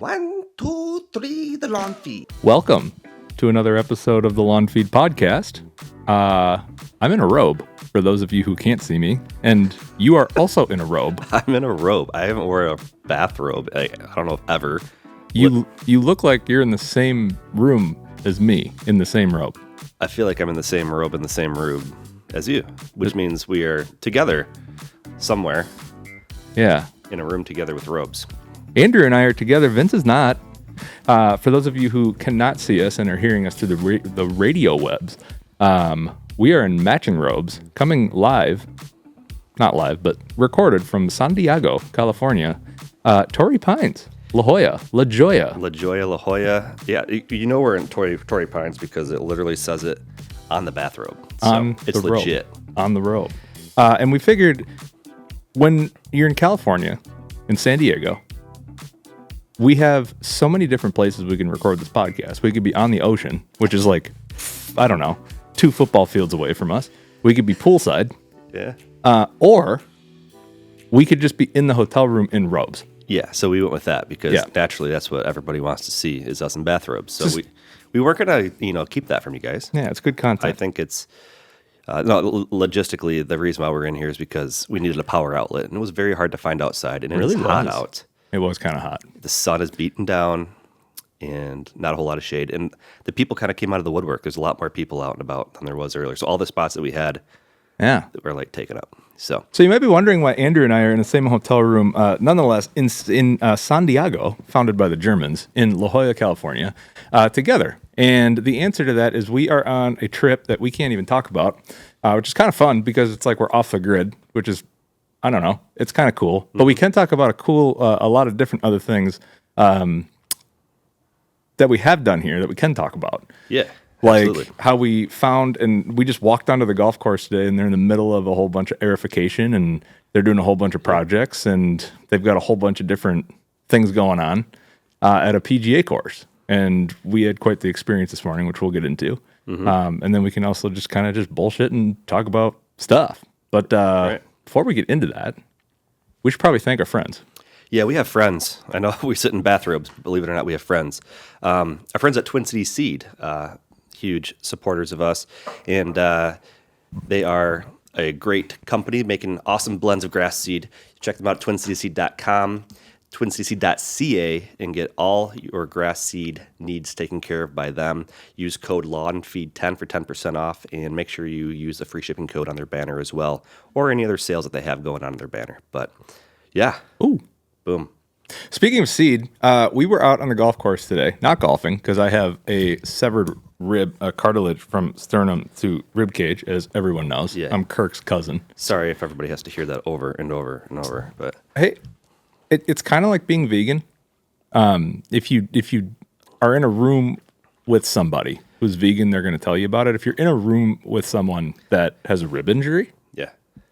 1, 2, 3, the lawn feed. Welcome to another episode of the Lawn Feed Podcast. I'm in a robe, for those of you who can't see me, and you are also in a robe. I'm in a robe. I haven't worn a bathrobe, I don't know if ever. You look like you're in the same room as me, in the same robe. I feel like I'm in the same robe in the same room as you, which means we are together somewhere. Yeah. In a room together with robes. Andrew and I are together. Vince is not. For those of you who cannot see us and are hearing us through the radio webs, we are in matching robes, coming live, not live, but recorded from San Diego, California. Torrey Pines, La Jolla. La Jolla. Yeah, you know we're in Torrey Pines because it literally says it on the bathrobe. So it's legit. On the robe. And we figured when you're in California, in San Diego, we have so many different places we can record this podcast. We could be on the ocean, which is like, I don't know, 2 football fields away from us. We could be poolside. Yeah. Or we could just be in the hotel room in robes. Yeah, so we went with that because naturally that's what everybody wants to see is us in bathrobes. So we weren't going to, keep that from you guys. Yeah, it's good content. I think it's, logistically, the reason why we're in here is because we needed a power outlet. And it was very hard to find outside. And it was hot out. It was kind of hot. The sun is beaten down and not a whole lot of shade. And the people kind of came out of the woodwork. There's a lot more people out and about than there was earlier. So all the spots that we had were like taken up. So you might be wondering why Andrew and I are in the same hotel room, nonetheless, in San Diego, founded by the Germans, in La Jolla, California, together. And the answer to that is we are on a trip that we can't even talk about, which is kind of fun because it's like we're off the grid, which is, I don't know, it's kind of cool. Mm-hmm. But we can talk about a lot of different other things that we have done here that we can talk about. Yeah. Like absolutely. How we found, and we just walked onto the golf course today, and they're in the middle of a whole bunch of aerification, and they're doing a whole bunch of projects, and they've got a whole bunch of different things going on at a PGA course. And we had quite the experience this morning, which we'll get into. Mm-hmm. And then we can also just kind of just bullshit and talk about stuff. But before we get into that, we should probably thank our friends. Yeah, we have friends. I know we sit in bathrobes. Believe it or not, we have friends. Our friends at Twin City Seed, huge supporters of us. And they are a great company making awesome blends of grass seed. Check them out at twincityseed.com, twincityseed.ca, and get all your grass seed needs taken care of by them. Use code LAWNFEED10 for 10% off, and make sure you use the free shipping code on their banner as well, or any other sales that they have going on in their banner. But yeah. Ooh. Boom. Speaking of seed, we were out on the golf course today, not golfing, because I have a severed rib, a cartilage from sternum to rib cage, as everyone knows. Yeah. I'm Kirk's cousin. Sorry if everybody has to hear that over and over and over, but hey, it's kind of like being vegan. If you are in a room with somebody who's vegan, they're going to tell you about it. If you're in a room with someone that has a rib injury,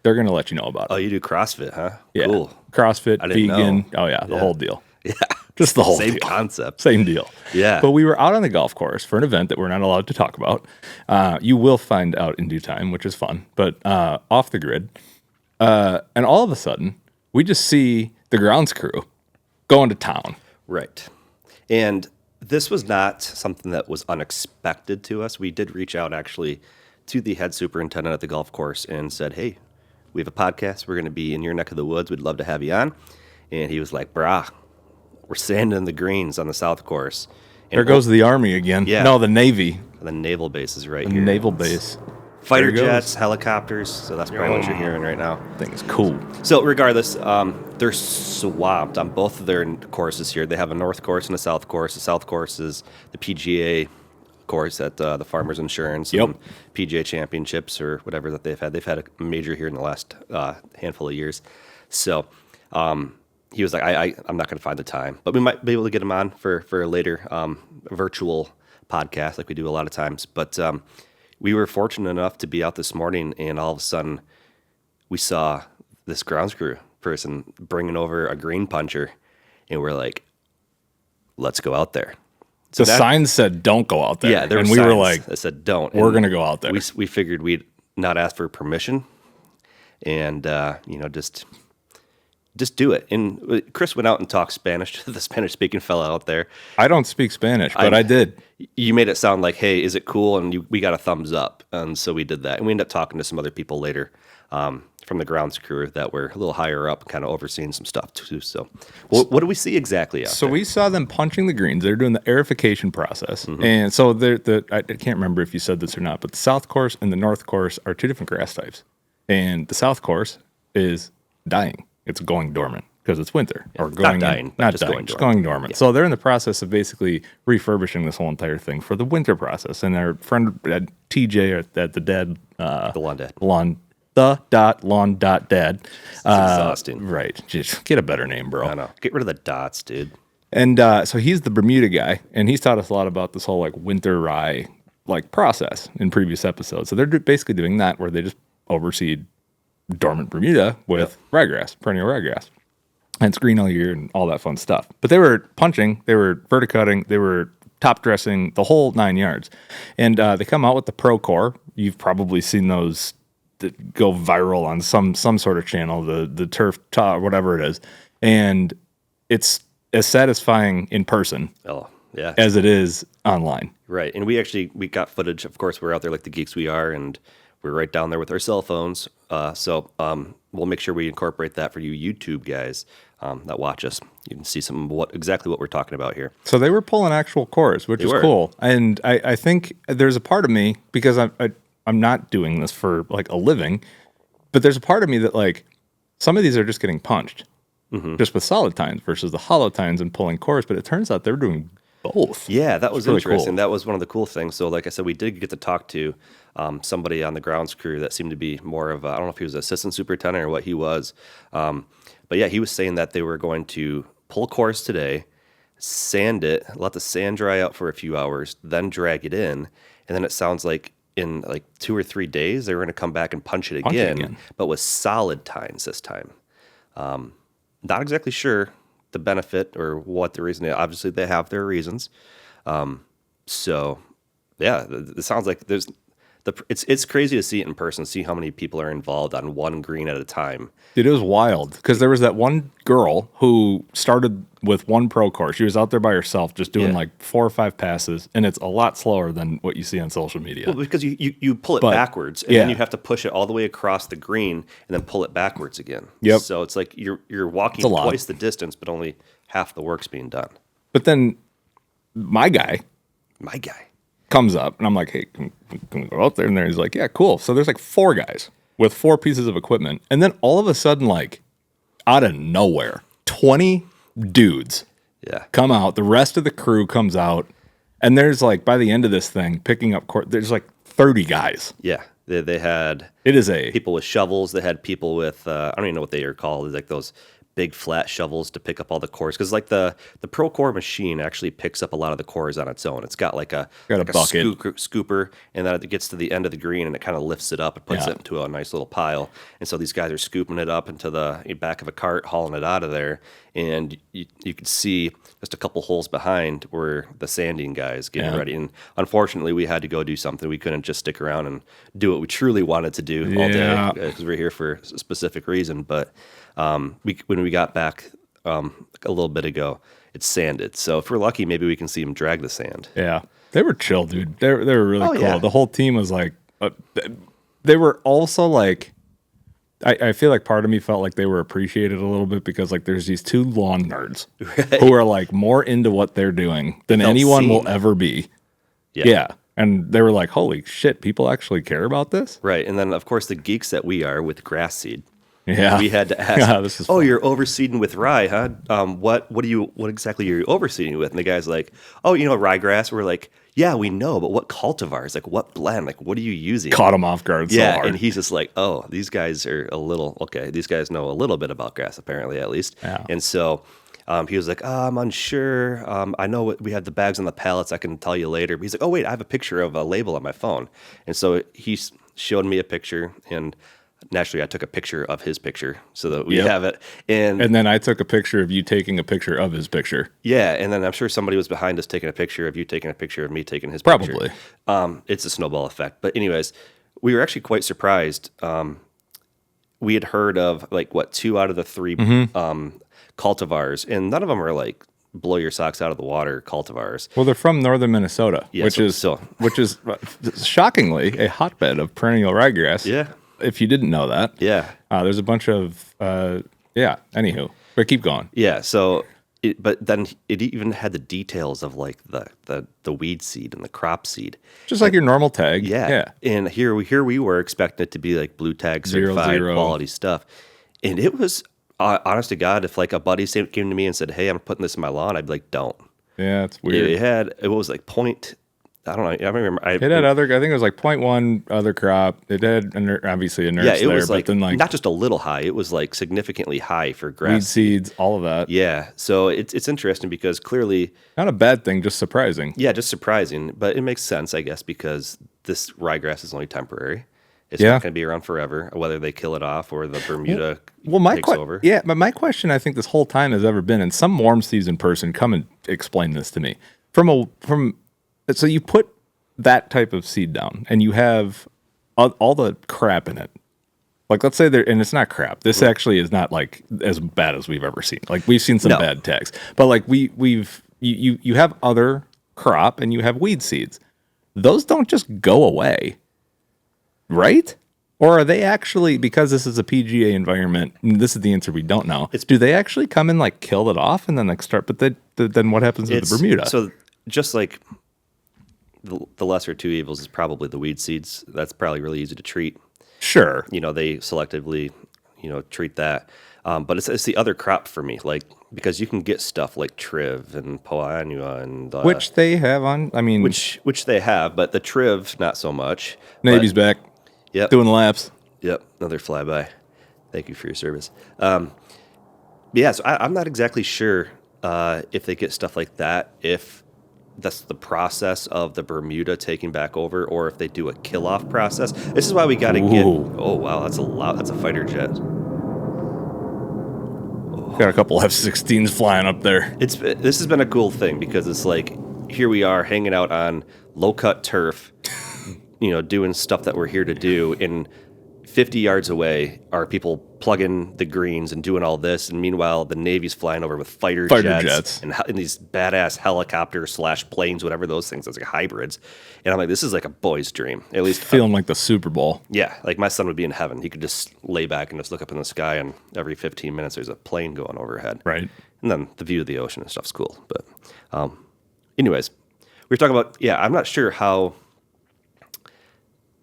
they're going to let you know about it. Oh, you do CrossFit, huh? Yeah. Cool. CrossFit, vegan. Know. Oh, yeah, the whole deal. Yeah. Just the whole deal. Same concept. Same deal. Yeah. But we were out on the golf course for an event that we're not allowed to talk about. You will find out in due time, which is fun, but off the grid. And all of a sudden, we just see the grounds crew going to town. Right. And this was not something that was unexpected to us. We did reach out, actually, to the head superintendent at the golf course and said, hey, we have a podcast. We're going to be in your neck of the woods. We'd love to have you on. And he was like, brah, we're sanding the greens on the south course. And there goes the Army again. Yeah. No, the Navy. The naval base is right the here. Naval base. Fighter jets, helicopters. So that's probably what you're hearing right now. Thing is cool. So regardless, they're swamped on both of their courses here. They have a north course and a south course. The south course is the PGA course at the Farmers Insurance and PGA Championships or whatever that they've had. They've had a major here in the last handful of years. So he was like, I'm not going to find the time. But we might be able to get him on for a later virtual podcast like we do a lot of times. But we were fortunate enough to be out this morning, and all of a sudden we saw this grounds crew person bringing over a green puncher, and we're like, let's go out there. So the signs said, don't go out there. Yeah, there and were we signs were like, that said, don't. We're going to go out there. We figured we'd not ask for permission and, just just do it. And Chris went out and talked Spanish to the Spanish-speaking fella out there. I don't speak Spanish, but I did. You made it sound like, hey, is it cool? And we got a thumbs up. And so we did that. And we ended up talking to some other people later from the grounds crew that were a little higher up, kind of overseeing some stuff too. So what do we see exactly out there? We saw them punching the greens. They're doing the aerification process. And so I can't remember if you said this or not, but the south course and the north course are two different grass types. And the south course is dying. It's going dormant because it's winter. Or going just going dormant. Yeah. So they're in the process of basically refurbishing this whole entire thing for the winter process. And our friend TJ at the dead lawn.dad. It's exhausting. Right. Just get a better name, bro. I know. Get rid of the dots, dude. And so he's the Bermuda guy, and he's taught us a lot about this whole like winter rye like process in previous episodes. So they're basically doing that where they just overseed dormant Bermuda with ryegrass, perennial ryegrass. And it's green all year and all that fun stuff. But they were punching, they were verticutting, they were top dressing, the whole 9 yards. And they come out with the Pro Core. You've probably seen those that go viral on some sort of channel, the turf top, whatever it is. And it's as satisfying in person as it is online. Right. And we got footage. Of course, we're out there like the geeks we are, and we're right down there with our cell phones. So we'll make sure we incorporate that for you YouTube guys that watch us. You can see exactly what we're talking about here. So they were pulling actual cores, which is cool. And I think there's a part of me, because I'm not doing this for like a living, but there's a part of me that like some of these are just getting punched just with solid tines versus the hollow tines and pulling cores. But it turns out they're doing both. Yeah, that was really interesting. Cool. That was one of the cool things. So like I said, we did get to talk to somebody on the grounds crew that seemed to be more of I don't know if he was an assistant superintendent or what he was. But yeah, he was saying that they were going to pull cores today, sand it, let the sand dry out for a few hours, then drag it in. And then it sounds like in like 2 or 3 days, they were going to come back and punch it again, but with solid tines this time. Not exactly sure the benefit or what the reason is. Obviously, they have their reasons. So, yeah, it sounds like it's crazy to see it in person, see how many people are involved on one green at a time. It was wild because there was that one girl who started with one pro course. She was out there by herself just doing like 4 or 5 passes, and it's a lot slower than what you see on social media. Well, because you pull it backwards, and then you have to push it all the way across the green and then pull it backwards again. Yep. So it's like you're walking twice the distance, but only half the work's being done. But then my guy comes up, and I'm like, hey, can we go out there? And he's like, yeah, cool. So there's like 4 guys with 4 pieces of equipment. And then all of a sudden, like, out of nowhere, 20 dudes come out. The rest of the crew comes out. And there's like, by the end of this thing, picking up court, there's like 30 guys. Yeah. They had people with shovels. They had people with, I don't even know what they are called. It's like those big flat shovels to pick up all the cores, because like the Pro Core machine actually picks up a lot of the cores on its own. It's got like a bucket, scooper, and then it gets to the end of the green and it kind of lifts it up and puts it into a nice little pile. And so these guys are scooping it up into the back of a cart, hauling it out of there, and you could see just a couple holes behind were the sanding guys getting ready. And unfortunately, we had to go do something. We couldn't just stick around and do what we truly wanted to do all day, because we're here for a specific reason. But when we got back a little bit ago, it's sanded. So if we're lucky, maybe we can see them drag the sand. Yeah, they were chill, dude. They were really cool. Yeah. The whole team was like, they were also like, I feel like part of me felt like they were appreciated a little bit because like there's these 2 lawn nerds who are like more into what they're doing than anyone will ever be. Yeah. And they were like, holy shit, people actually care about this? Right. And then, of course, the geeks that we are with grass seed. Yeah, we had to ask. This is you're overseeding with rye, huh? What exactly are you overseeding with? And the guy's like, ryegrass. We're like, yeah, we know, but what cultivars? Like, what blend? Like, what are you using? Caught him off guard. So hard. And he's just like, these guys are these guys know a little bit about grass, apparently, at least. Yeah. And so he was like, I'm unsure. I know we have the bags on the pallets. I can tell you later. But he's like, oh wait, I have a picture of a label on my phone. And so he showed me a picture, and naturally, I took a picture of his picture so that we have it. And then I took a picture of you taking a picture of his picture. Yeah, and then I'm sure somebody was behind us taking a picture of you taking a picture of me taking his picture. Probably. It's a snowball effect. But anyways, we were actually quite surprised. we had heard of like what 2 out of the 3 cultivars, and none of them are like blow your socks out of the water cultivars. Well, they're from northern Minnesota, Yeah, which is shockingly a hotbed of perennial ryegrass. Yeah. If you didn't know that. Yeah. There's a bunch of Anywho, but keep going. Yeah. So, but then it even had the details of like the weed seed and the crop seed, Just like your normal tag. Yeah. Yeah. And here we were expecting it to be like blue tag certified 0. quality stuff, and it was honest to God, if like a buddy came to me and said, "Hey, I'm putting this in my lawn," I'd be like, "Don't." Yeah, it's weird. It was like point. I don't know. I remember. It had other. I think it was like 0.1 other crop. It had obviously a nurse Yeah, it there, was like, but then like not just a little high. It was like significantly high for grass. weed seeds, all of that. Yeah, so it's interesting because clearly, Not a bad thing, just surprising. yeah, just surprising, but it makes sense, I guess, because this ryegrass is only temporary. It's Yeah. not going to be around forever, whether they kill it off or the Bermuda Well, takes over. Yeah, but my question, I think, this whole time has ever been, and some warm season person come and explain this to me. So you put that type of seed down, and you have all the crap in it. Like, let's say and it's not crap. This actually is not like as bad as we've ever seen. Like, we've seen some No. bad tags, but like you have other crop and you have weed seeds. Those don't just go away, right? Or are they actually, because this is a PGA environment, and this is the answer we don't know, do they actually come and like kill it off and then like start, but then what happens with the Bermuda? So just like the lesser two evils is probably the weed seeds. That's probably really easy to treat. Sure. They selectively, treat that. But it's the other crop for me, like, because you can get stuff like Triv and Poa Annua and Which they have on, which they have, but the Triv not so much. Navy's back. Yep. Doing the laps. Yep, another flyby. Thank you for your service. Yeah, so I'm not exactly sure if they get stuff like that, if that's the process of the Bermuda taking back over, or if they do a kill-off process. This is why we got to get... Oh, wow, that's a fighter jet. Got a couple F-16s flying up there. This has been a cool thing because it's like, here we are hanging out on low-cut turf, doing stuff that we're here to do, and 50 yards away are people plugging the greens and doing all this, and meanwhile the Navy's flying over with fighter jets. And these badass helicopters / planes, whatever those things, it's like hybrids. And I'm like, this is like a boy's dream. At least feeling like the Super Bowl. Yeah, like my son would be in heaven. He could just lay back and just look up in the sky, and every 15 minutes there's a plane going overhead. Right. And then the view of the ocean and stuff's cool. But anyways, we were talking about, I'm not sure how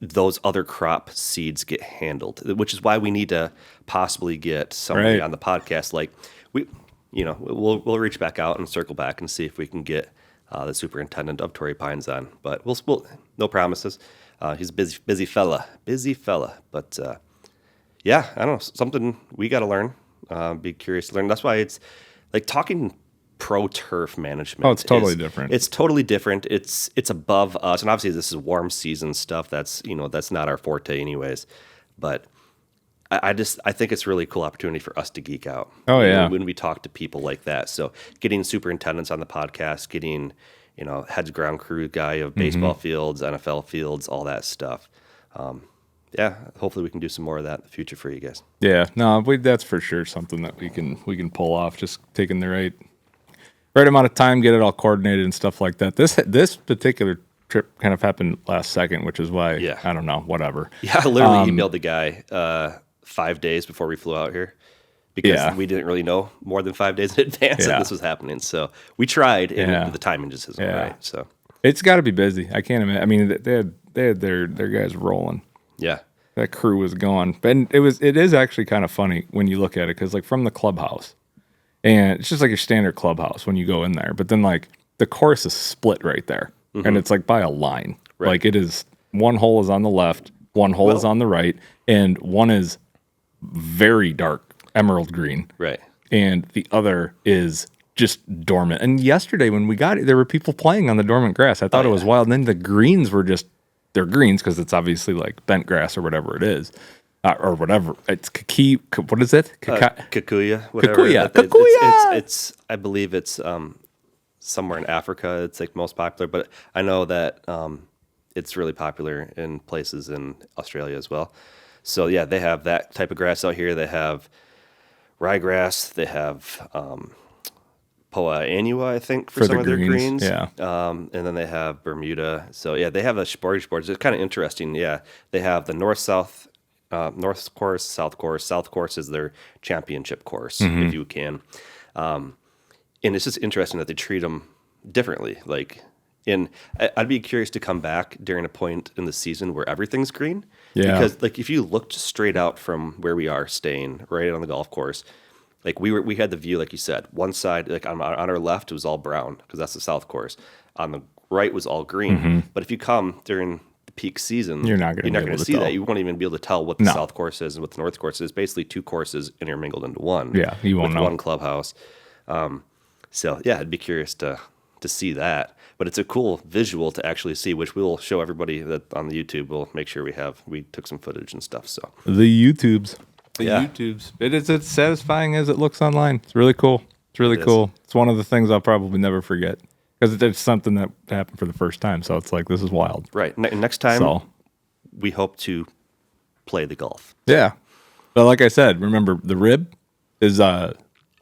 those other crop seeds get handled, which is why we need to possibly get somebody on the podcast. Like we'll reach back out and circle back and see if we can get the superintendent of Torrey Pines on, but we'll no promises. He's a busy fella, but I don't know, something we got to learn, be curious to learn. That's why it's like talking pro turf management. Oh, it's totally different. It's totally different. It's above us, and obviously this is warm season stuff. That's that's not our forte, anyways. But I think it's a really cool opportunity for us to geek out. Oh yeah, when we talk to people like that. So getting superintendents on the podcast, getting heads ground crew guy of baseball fields, NFL fields, all that stuff. Hopefully we can do some more of that in the future for you guys. Yeah, no, that's for sure something that we can pull off. Just taking the right amount of time, get it all coordinated and stuff like that. This particular trip kind of happened last second, which is why I don't know, whatever. Yeah, I literally emailed the guy 5 days before we flew out here because we didn't really know more than 5 days in advance that this was happening. So we tried, and the timing just isn't right. So it's got to be busy. I can't imagine. I mean, they had their guys rolling. Yeah, that crew was going, and it is actually kind of funny when you look at it because like from the clubhouse. And it's just like your standard clubhouse when you go in there. But then, like, the course is split right there. And it's, like, by a line. Right. Like, it is, one hole is on the left, one hole is on the right, and one is very dark emerald green. Right. And the other is just dormant. And yesterday when we got it, there were people playing on the dormant grass. I thought it was wild. And then the greens were they're greens because it's obviously, like, bent grass or whatever it is. Or whatever. It's what is it? Kikuya. Whatever. Kikuya. It's I believe it's somewhere in Africa. It's like most popular, but I know that it's really popular in places in Australia as well. So yeah, they have that type of grass out here. They have ryegrass. They have Poa annua, I think, for some the of their greens, greens. yeah. And then they have Bermuda. So yeah, they have a sportage board. It's kind of interesting. Yeah, they have the north-south, north course, south course. South course is their championship course, if you can. And it's just interesting that they treat them differently. Like, and I'd be curious to come back during a point in the season where everything's green. Yeah. Because like if you looked straight out from where we are staying, right on the golf course, like we had the view, like you said, one side, like on our left, it was all brown because that's the south course. On the right was all green. But if you come during the peak season, You're not going to see tell. that. You won't even be able to tell what the south course is and what the north course is. Basically, two courses intermingled into one. Yeah, you won't with know. one clubhouse. So yeah, I'd be curious to see that. But it's a cool visual to actually see, which we'll show everybody that on the YouTube. We'll make sure we took some footage and stuff. So The YouTubes. Yeah. YouTubes. It's satisfying as it looks online. It's really cool. It's really cool. It's one of the things I'll probably never forget because it's something that happened for the first time. So it's like, this is wild. right, next time we hope to play the golf. Yeah. But like I said, remember the rib is not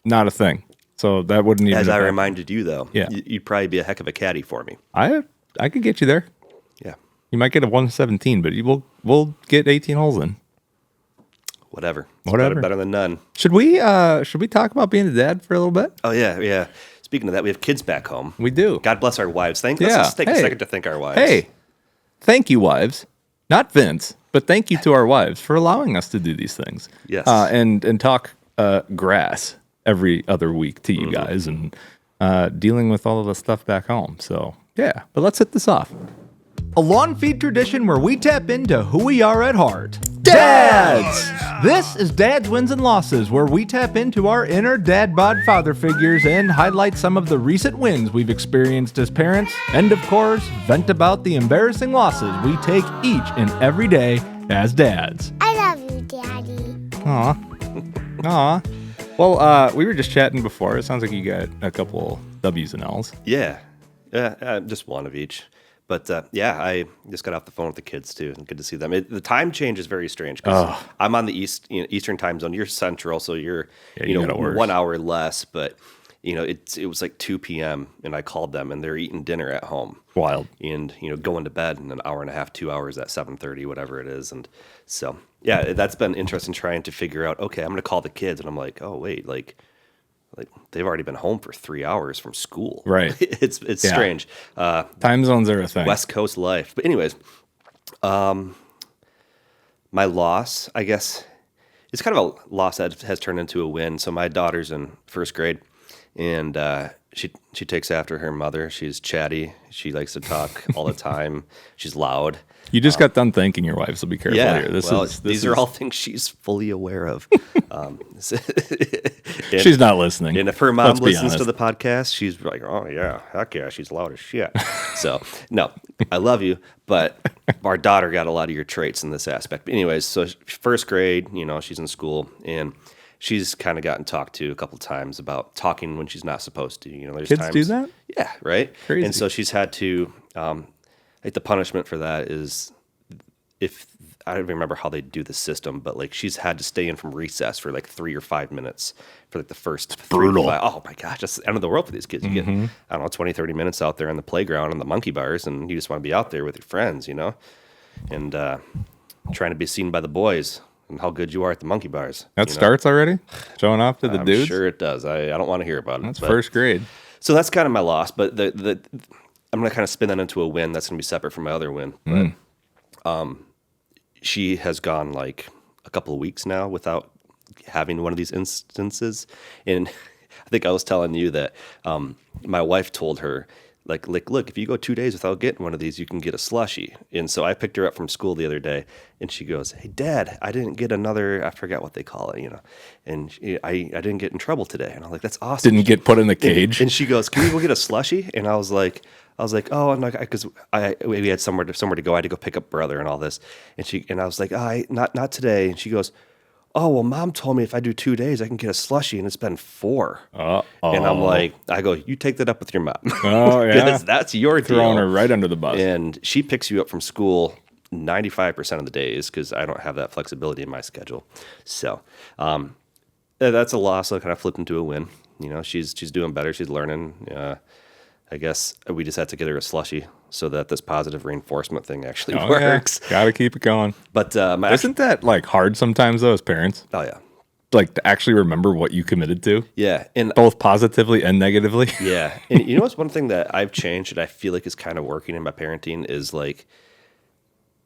a thing. So that wouldn't even. As I affect- reminded you, though, Yeah. you'd probably be a heck of a caddy for me. I could get you there. Yeah, You might get a 117, but we'll get 18 holes in. whatever. It's Whatever. better than none. Should we talk about being a dad for a little bit? Oh yeah. Speaking of that, we have kids back home. We do. God bless our wives. Let's Yeah. just take a Hey. second to thank our wives. Hey, thank you, wives. Not Vince, but thank you to our wives for allowing us to do these things. Yes. And talk grass every other week to you guys and dealing with all of the stuff back home. So, yeah. But let's hit this off. A lawn feed tradition where we tap into who we are at heart. Dads! This is Dad's Wins and Losses, where we tap into our inner dad bod father figures and highlight some of the recent wins we've experienced as parents, and of course, vent about the embarrassing losses we take each and every day as dads. I love you, Daddy. Aw. Well, we were just chatting before. It sounds like you got a couple W's and L's. Yeah, just one of each. But I just got off the phone with the kids too, and good to see them. The time change is very strange because I'm on the Eastern time zone. You're Central, so you're you got it worse. 1 hour less. But it was like 2 p.m. and I called them, and they're eating dinner at home. Wild. And going to bed in an hour and a half, 2 hours at 7:30, whatever it is. And so that's been interesting trying to figure out. Okay, I'm going to call the kids, and I'm like, oh wait, like they've already been home for 3 hours from school. Right. It's strange. Time zones are a thing. West Coast life. But anyways, my loss, I guess, it's kind of a loss that has turned into a win. So my daughter's in first grade, and she takes after her mother. She's chatty. She likes to talk all the time. She's loud. You just got done thanking your wife, so be careful here. These are all things she's fully aware of. She's not listening. And if her mom Let's be listens to honest. the podcast, she's like, oh, yeah, heck yeah, she's loud as shit. So, no, I love you, but our daughter got a lot of your traits in this aspect. But anyways, so first grade, she's in school, and she's kind of gotten talked to a couple times about talking when she's not supposed to. There's Kids times, do that? Yeah, right? Crazy. And so she's had to, the punishment for that is if I don't remember how they do the system, but like she's had to stay in from recess for like 3 or 5 minutes for like the first 3 to 5. Oh my gosh, that's the end of the world for these kids. You get, I don't know, 20, 30 minutes out there on the playground and the monkey bars, and you just want to be out there with your friends, and trying to be seen by the boys and how good you are at the monkey bars. That starts already? Showing off to the I'm dudes? sure it does. I don't want to hear about it. That's but- first grade. So that's kind of my loss, but I'm going to kind of spin that into a win. That's going to be separate from my other win. But she has gone like a couple of weeks now without having one of these instances. And I think I was telling you that my wife told her, like, look, if you go 2 days without getting one of these, you can get a slushie. And so I picked her up from school the other day, and she goes, hey, Dad, I didn't get another, I forgot what they call it, and I didn't get in trouble today. And I'm like, that's awesome. Didn't get put in the cage. And she goes, can we go get a slushie? And I was like, oh, no, because we had somewhere to go. I had to go pick up brother and all this. And I was like, not today. And she goes, oh, well, Mom told me if I do 2 days, I can get a slushie, and it's been 4. And I'm like, you take that up with your mom. Oh, yeah. Because that's your deal. Throwing her right under the bus. And she picks you up from school 95% of the days because I don't have that flexibility in my schedule. So that's a loss that kind of flipped into a win. She's doing better. She's learning. I guess we just had to get her a slushie so that this positive reinforcement thing actually works. Yeah. Gotta keep it going. But isn't that like hard sometimes though as parents? Oh yeah. Like to actually remember what you committed to? Yeah. And both positively and negatively? Yeah. And you know what's one thing that I've changed that I feel like is kind of working in my parenting is like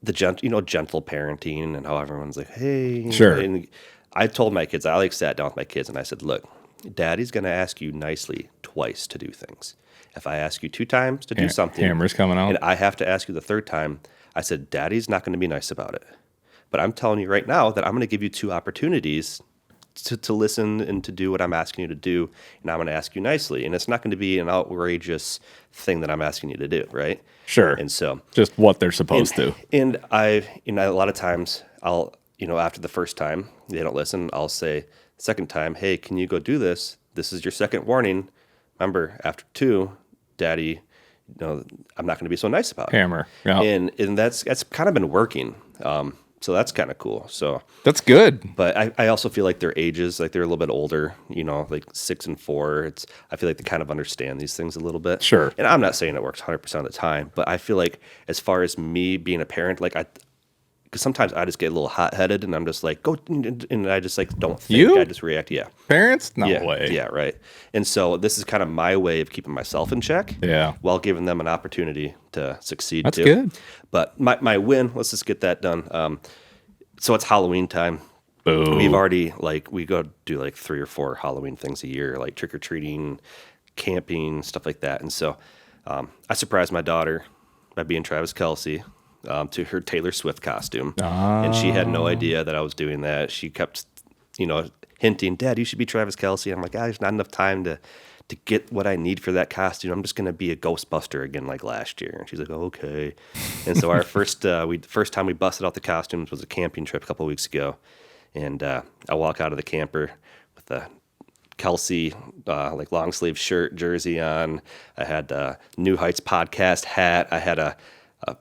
the gentle parenting and how everyone's like, hey. Sure. And I told my kids, I sat down with my kids and I said, look, Daddy's going to ask you nicely twice to do things. If I ask you 2 times to do something, hammer's coming out, and I have to ask you the 3rd time, I said, Daddy's not going to be nice about it. But I'm telling you right now that I'm going to give you 2 opportunities to listen and to do what I'm asking you to do, and I'm going to ask you nicely. And it's not going to be an outrageous thing that I'm asking you to do, right? Sure. And so just what they're supposed to. And a lot of times I'll, after the first time they don't listen, I'll say second time, hey, can you go do this? This is your 2nd warning. Remember, after 2, Daddy, I'm not going to be so nice about it. Hammer. Yeah. And that's kind of been working. So that's kind of cool. So that's good. But I also feel like their ages, like they're a little bit older, like 6 and 4. I feel like they kind of understand these things a little bit. Sure. And I'm not saying it works 100% of the time, but I feel like as far as me being a parent, like because sometimes I just get a little hot-headed and I'm just like, go, and I just like don't think. You? I just react. Yeah. Parents? No Yeah, way. Yeah, right. And so this is kind of my way of keeping myself in check. Yeah. While giving them an opportunity to succeed. That's too. good. But my win, let's just get that done. So it's Halloween time. Boom. We've already we go do like 3 or 4 Halloween things a year, like trick or treating, camping, stuff like that. And so I surprised my daughter by being Travis Kelce to her Taylor Swift costume, and she had no idea that I was doing that. She kept, hinting, "Dad, you should be Travis Kelce." I'm like, there's not enough time to get what I need for that costume. I'm just gonna be a Ghostbuster again like last year. And she's like, oh, okay. And so our first time we busted out the costumes was a camping trip a couple of weeks ago, and I walk out of the camper with a Kelsey long sleeve shirt, jersey on. I had a New Heights podcast hat. I had a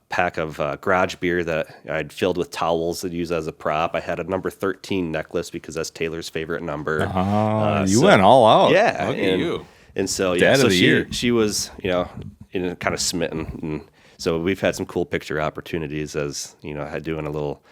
pack of garage beer that I'd filled with towels to use as a prop. I had a number 13 necklace because that's Taylor's favorite number. You went all out. Yeah. Look at you. And so, Dad of the year. She was, kind of smitten. And so we've had some cool picture opportunities as, doing a little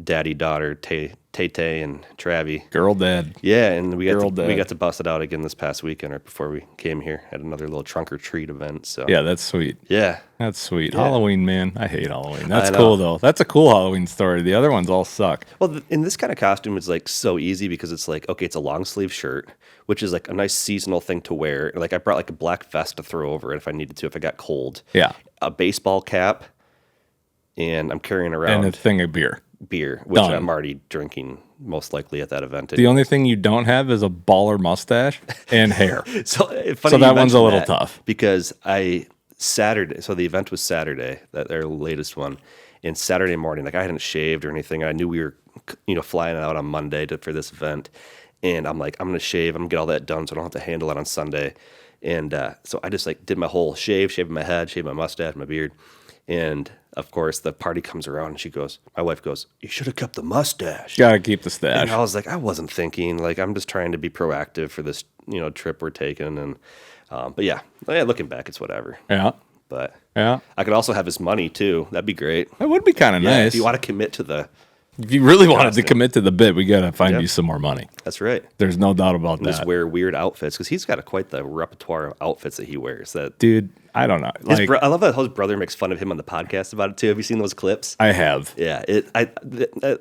daddy-daughter, Tay-Tay and Travi. Girl dad. Yeah, and we got to bust it out again this past weekend right before we came here at another little trunk or treat event. So yeah, that's sweet. Yeah. That's sweet. Yeah. Halloween, man. I hate Halloween. That's cool, though. That's a cool Halloween story. The other ones all suck. Well, in this kind of costume, it's like so easy because it's like, okay, it's a long sleeve shirt, which is like a nice seasonal thing to wear. Like I brought like a black vest to throw over it if I needed to, if I got cold. Yeah. A baseball cap, and I'm carrying around. And a thing of beer. Which Done. I'm already drinking most likely at that event. The only thing you don't have is a baller mustache and hair. So that one's a little tough. Because so the event was Saturday, their latest one, and Saturday morning, like I hadn't shaved or anything. I knew we were, flying out on Monday for this event, and I'm like, I'm gonna shave, I'm gonna get all that done so I don't have to handle it on Sunday. And so I just did my whole shaved my head, shaved my mustache, my beard. And of course, the party comes around, and my wife goes, "You should have kept the mustache." Gotta keep the stash. And I was like, I wasn't thinking. Like, I'm just trying to be proactive for this, trip we're taking. And but yeah, looking back, it's whatever. Yeah. But yeah, I could also have his money too. That'd be great. That would be kind of nice. If you want to commit to the. If you really wanted to commit to the bit, we gotta find you some more money. That's right. There's no doubt about that. Just wear weird outfits because he's got quite the repertoire of outfits that he wears. Dude, I don't know. I love how his brother makes fun of him on the podcast about it too. Have you seen those clips? I have. Yeah, I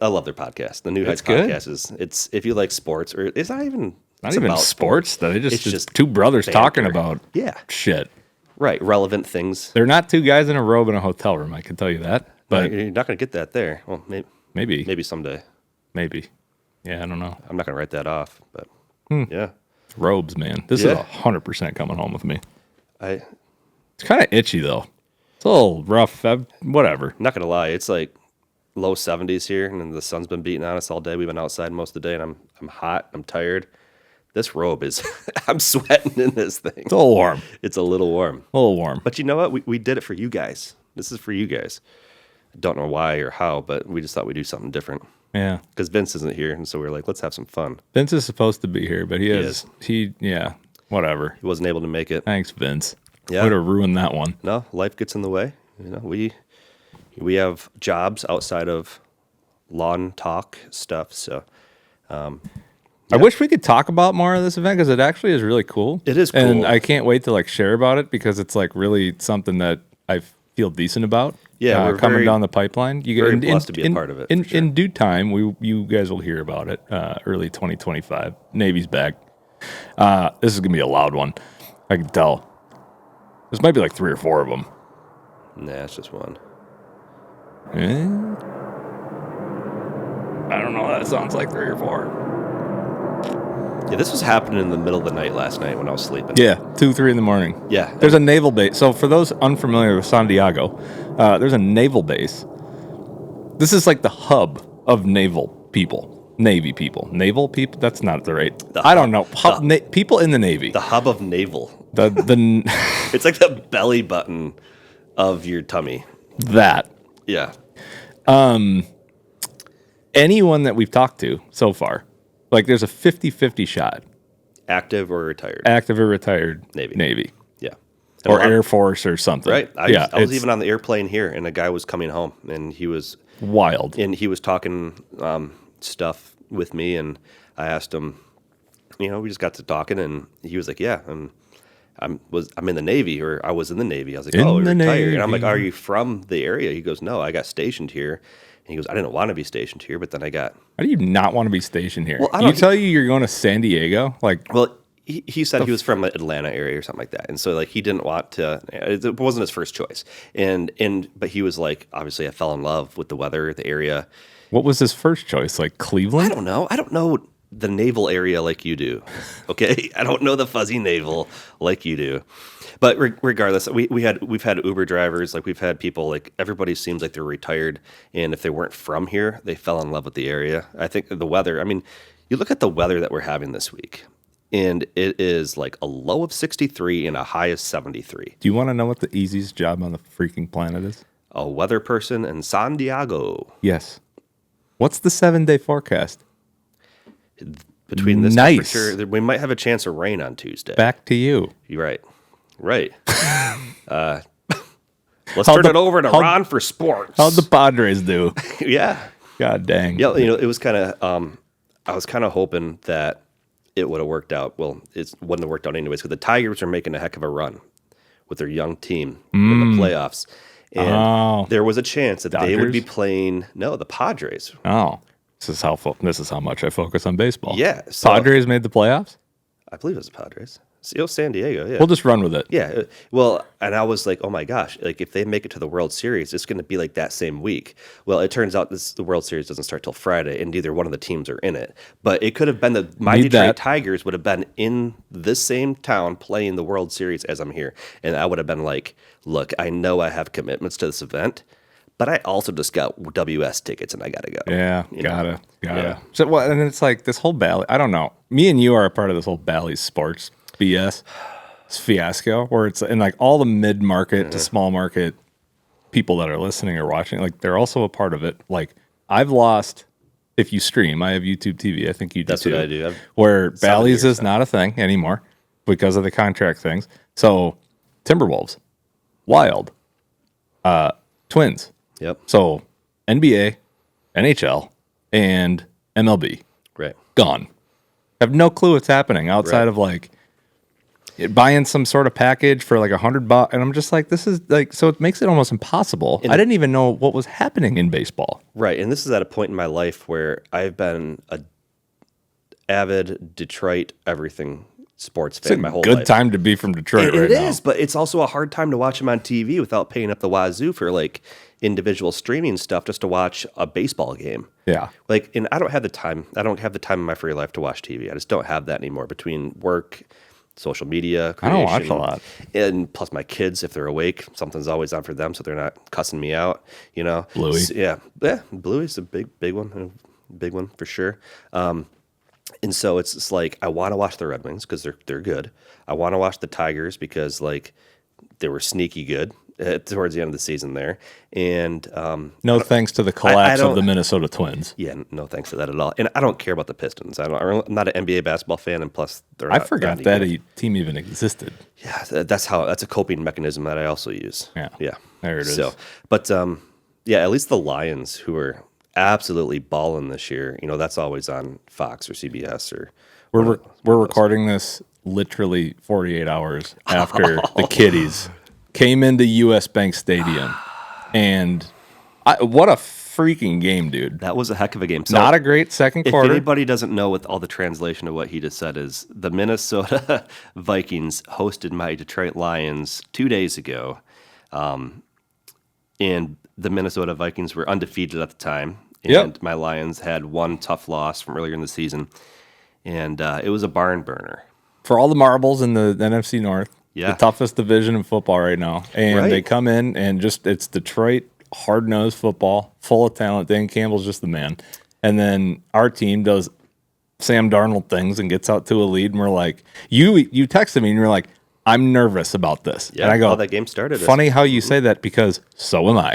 love their podcast. The New Heights podcast it's if you like sports, or it's not even about sports. That it's just two brothers banter. talking about shit. Right, relevant things. They're not 2 guys in a robe in a hotel room. I can tell you that. But you're not going to get that there. Well, maybe someday. Maybe. Yeah, I don't know. I'm not going to write that off, but yeah. Robes, man. This is 100% coming home with me. It's kind of itchy, though. It's a little rough. Whatever. I'm not going to lie. It's like low 70s here, and then the sun's been beating on us all day. We've been outside most of the day, and I'm hot. I'm tired. This robe is, I'm sweating in this thing. It's a little warm. It's a little warm. A little warm. But you know what? We did it for you guys. This is for you guys. Don't know why or how, but we just thought we'd do something different. Yeah. Because Vince isn't here, and so we were like, let's have some fun. Vince is supposed to be here, but whatever. He wasn't able to make it. Thanks, Vince. Yeah. Would have ruined that one. No, life gets in the way. We have jobs outside of lawn talk stuff, so... I wish we could talk about more of this event because it actually is really cool. It is cool. And I can't wait to share about it because it's really something that I feel decent about. Yeah, we're coming very- down the pipeline. You very blessed to be a part of it, for sure. In due time, you guys will hear about it. Early 2025, Navy's back. This is gonna be a loud one. I can tell. This might be 3 or 4 of them. Nah, it's just one. I don't know. That sounds like 3 or 4. Yeah, this was happening in the middle of the night last night when I was sleeping. Yeah, 2, 3 in the morning. Yeah. There's a naval base. So for those unfamiliar with San Diego, there's a naval base. This is the hub of naval people, Navy people, naval people. That's not the right. I don't know. People in the Navy. The hub of navel. The It's like the belly button of your tummy. that Yeah. anyone that we've talked to so far, there's a 50-50 shot, Active or retired. active or retired Navy. Yeah. or Air Force or something. Right. I was it's even on the airplane here, and a guy was coming home, and he was wild. talking stuff with me, and I asked him, we just got to talking, and he was like, yeah, I'm in the Navy, or I was in the Navy. I was like, In oh, you're the retired. And I'm Navy. like, are you from the area? He goes, no, I got stationed here. And he goes, I didn't want to be stationed here, but then I got... How do you not want to be stationed here? Well, I You don't- tell you're going to San Diego? Well, he said he was from the Atlanta area or something like that, and so he didn't want to. It wasn't his first choice, but he was like, obviously, I fell in love with the weather, the area. What was his first choice? Cleveland? I don't know the naval area like you do. Okay, I don't know the fuzzy naval like you do. But regardless, we've had Uber drivers, we've had people, everybody seems like they're retired, and if they weren't from here, they fell in love with the area. I think the weather. I mean, you look at the weather that we're having this week, and it is a low of 63 and a high of 73. Do you want to know what the easiest job on the freaking planet is? A weather person in San Diego. Yes. What's the 7-day forecast? Between this Nice. temperature, we might have a chance of rain on Tuesday. Back to you. You're right. Let's turn it over to Ron for sports. How'd the Padres do? Yeah. God dang. Yeah, it was kind of, I was kind of hoping that it would have worked out. Well, it wouldn't have worked out anyways, because the Tigers are making a heck of a run with their young team in the playoffs. And there was a chance that they would be Dodgers? playing, the Padres. Oh. This is how much I focus on baseball. Yeah, so- Padres made the playoffs? I believe it was the Padres. It was San Diego, yeah. We'll just run with it. Yeah. Well, and I was like, oh my gosh, if they make it to the World Series, it's going to be that same week. Well, it turns out the World Series doesn't start till Friday, and neither one of the teams are in it. But it could have been my Need Detroit that. Tigers would have been in this same town playing the World Series as I'm here. And I would have been like, look, I know I have commitments to this event, but I also just got WS tickets and I got to go. Yeah, You know? gotta. Yeah. So, and it's this whole Bally. I don't know. Me and you are a part of this whole Bally sports BS fiasco, where it's in all the mid market to small market people that are listening or watching. They're also a part of it. I've lost. If you stream, I have YouTube TV. I think you do That's too. what I do. I've Where 7 Bally's years is not a thing anymore because of the contract things. So Timberwolves, Wild, Twins. Yep. So NBA, NHL, and MLB Right. gone. Have no clue what's happening outside Right. of buying some sort of package for $100, and I'm just this is so it makes it almost impossible. I didn't even know what was happening in baseball. Right. And this is at a point in my life where I've been a avid Detroit everything sports fan my whole Good life. time to be from Detroit It right now. is, but it's also a hard time to watch them on TV without paying up the wazoo for individual streaming stuff just to watch a baseball game. Yeah. And I don't have the time. I don't have the time in my free life to watch TV. I just don't have that anymore between work, social media, I don't creation, watch a lot. and plus my kids, if they're awake, something's always on for them, so they're not cussing me out. Bluey. Yeah, Bluey's a big one for sure. And so it's just I want to watch the Red Wings because they're good. I want to watch the Tigers because they were sneaky good. towards the end of the season there. And no thanks to the collapse of the Minnesota Twins. Yeah, no thanks to that at all. And I don't care about the Pistons. I'm not an NBA basketball fan, and plus, I forgot that a team even existed. Yeah, that's a coping mechanism that I also use. Yeah, there it is. So, but yeah, at least the Lions, who are absolutely balling this year, that's always on Fox or CBS or. We're recording this literally 48 hours after the Kitties came into U.S. Bank Stadium, and what a freaking game, dude! That was a heck of a game. So not a great second quarter. If anybody doesn't know what all the translation of what he just said is, the Minnesota Vikings hosted my Detroit Lions 2 days ago, and the Minnesota Vikings were undefeated at the time, and my Lions had one tough loss from earlier in the season, and it was a barn burner. For all the marbles in the NFC North, the toughest division in football right now. And they come in and it's Detroit, hard-nosed football, full of talent. Dan Campbell's just the man. And then our team does Sam Darnold things and gets out to a lead, and we're like, you texted me and you're like, I'm nervous about this. Yeah, and I go, how that game started. Funny how you say that, because so am I.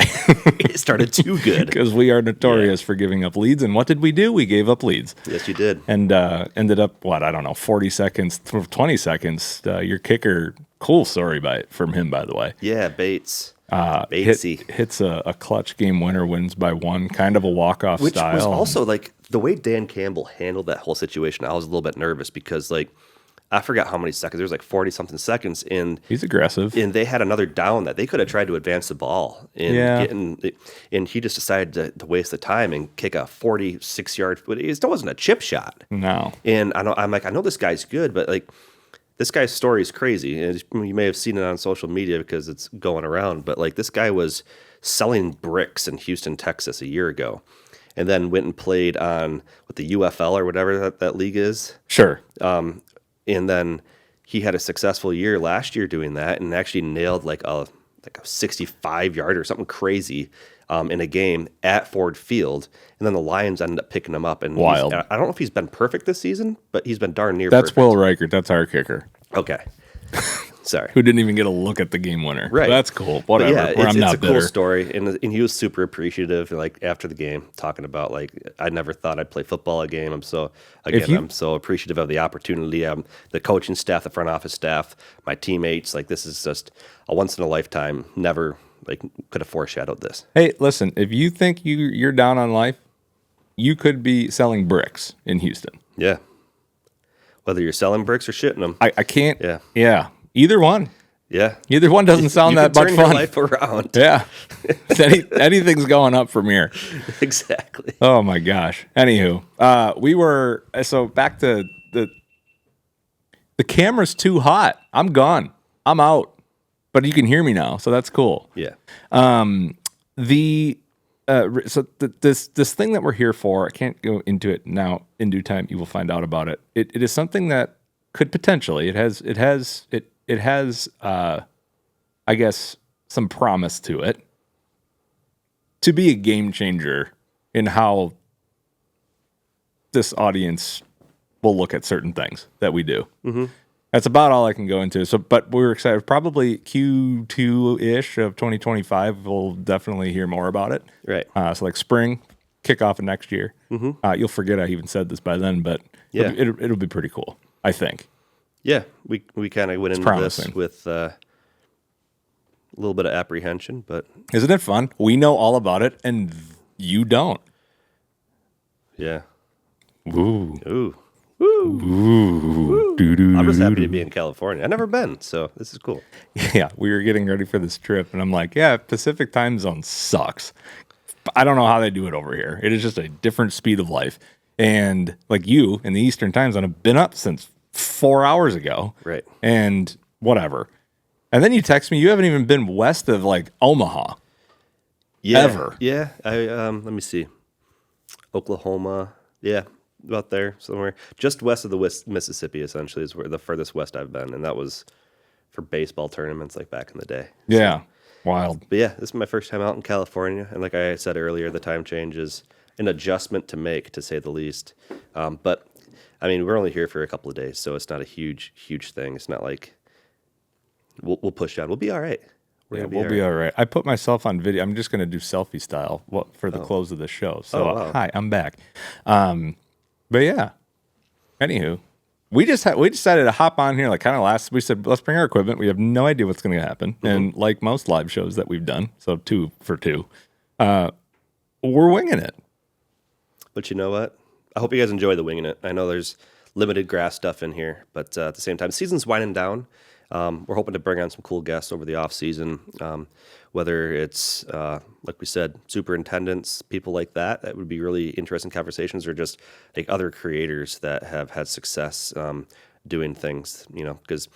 It started too good. Because we are notorious for giving up leads. And what did we do? We gave up leads. Yes, you did. And ended up, 40 seconds, 20 seconds. Your kicker, cool story from him, by the way. Yeah, Bates. Batesy. Hits a clutch game winner, wins by one, kind of a walk-off style. Which was also, like, the way Dan Campbell handled that whole situation, I was a little bit nervous because, like, I forgot how many seconds. There was like 40-something seconds, and he's aggressive. And they had another down that they could have tried to advance the ball. And he just decided to waste the time and kick a 46-yard. But it still wasn't a chip shot. No. And I know this guy's good, but like this guy's story is crazy. And you may have seen it on social media because it's going around. But like this guy was selling bricks in Houston, Texas, a year ago, and then went and played on the UFL or whatever that league is. Sure. And then he had a successful year last year doing that, and actually nailed like a 65-yard or something crazy in a game at Ford Field. And then the Lions ended up picking him up. And wild. I don't know if he's been perfect this season, but he's been darn near That's perfect. Will Reichert. That's our kicker. Okay. Sorry. Who didn't even get a look at the game winner. Right. That's cool. Whatever. Yeah, I'm not a bitter. Cool story. And he was super appreciative, like, after the game, talking about, like, I never thought I'd play football again. I'm so appreciative of the opportunity. The coaching staff, the front office staff, my teammates. Like, this is just a once-in-a-lifetime. Never, like, could have foreshadowed this. Hey, listen, if you think you're down on life, you could be selling bricks in Houston. Yeah. Whether you're selling bricks or shitting them. I can't. Yeah. Yeah. Either one. Yeah. Either one doesn't sound that much fun. fun. Your life around. Yeah. Anything's going up from here. Exactly. Oh my gosh. Anywho, back to the camera's too hot. I'm gone. I'm out. But you can hear me now, so that's cool. Yeah. This thing that we're here for, I can't go into it now. In due time, you will find out about it. It is something that could potentially, it has I guess some promise to it to be a game changer in how this audience will look at certain things that we do. Mm-hmm. That's about all I can go into. So, but we're excited. Probably Q2-ish of 2025, we'll definitely hear more about it. Right. So like spring, kickoff of next year. Mm-hmm. You'll forget I even said this by then, but yeah, it'll be pretty cool, I think. Yeah, we kind of went into this with a little bit of apprehension, but isn't it fun? We know all about it, and you don't. Yeah. Ooh. Ooh. Ooh. Ooh. I'm just happy to be in California. I've never been, so this is cool. Yeah, we were getting ready for this trip, and I'm like, yeah, Pacific time zone sucks. I don't know how they do it over here. It is just a different speed of life. And like you in the Eastern time zone have been up since 4 hours ago. Right. And whatever. And then you text me, you haven't even been west of like Omaha. Yeah. Ever. Yeah. Let me see. Oklahoma. Yeah. About there somewhere. Just west of the Mississippi, essentially, is where the furthest west I've been. And that was for baseball tournaments like back in the day. Yeah. Wild. But yeah, this is my first time out in California. And like I said earlier, the time change is an adjustment to make, to say the least. But I mean, we're only here for a couple of days, so it's not a huge thing. It's not like we'll push down. We'll be all right. We'll be all right. I put myself on video. I'm just going to do selfie style for the close of the show. So, wow. hi, I'm back. But yeah, anywho, we decided to hop on here we said, let's bring our equipment. We have no idea what's going to happen. Mm-hmm. And like most live shows that we've done, so 2 for 2, we're winging it. But you know what? I hope you guys enjoy the winging it. I know there's limited grass stuff in here, but at the same time, the season's winding down. We're hoping to bring on some cool guests over the off season, whether it's, like we said, superintendents, people like that. That would be really interesting conversations, or just like other creators that have had success doing things, because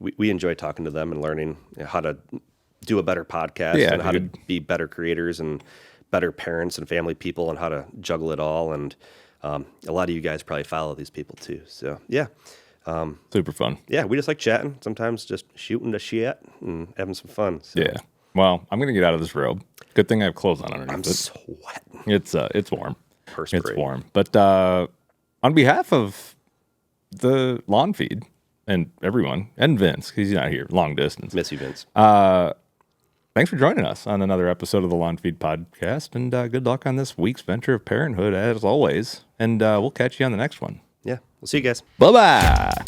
we enjoy talking to them and learning how to do a better podcast and how to be better creators and better parents and family people and how to juggle it all. And a lot of you guys probably follow these people too. So, yeah. Super fun. Yeah, we just like chatting, sometimes just shooting the shit and having some fun. So. Yeah. Well, I'm going to get out of this robe. Good thing I have clothes on underneath. I'm sweating. It's warm. Perspiring. It's warm. But on behalf of the lawn feed and everyone, and Vince, because he's not here, long distance. Miss you, Vince. Thanks for joining us on another episode of the Lawn Feed Podcast, and good luck on this week's venture of parenthood, as always. And we'll catch you on the next one. Yeah, we'll see you guys. Bye-bye.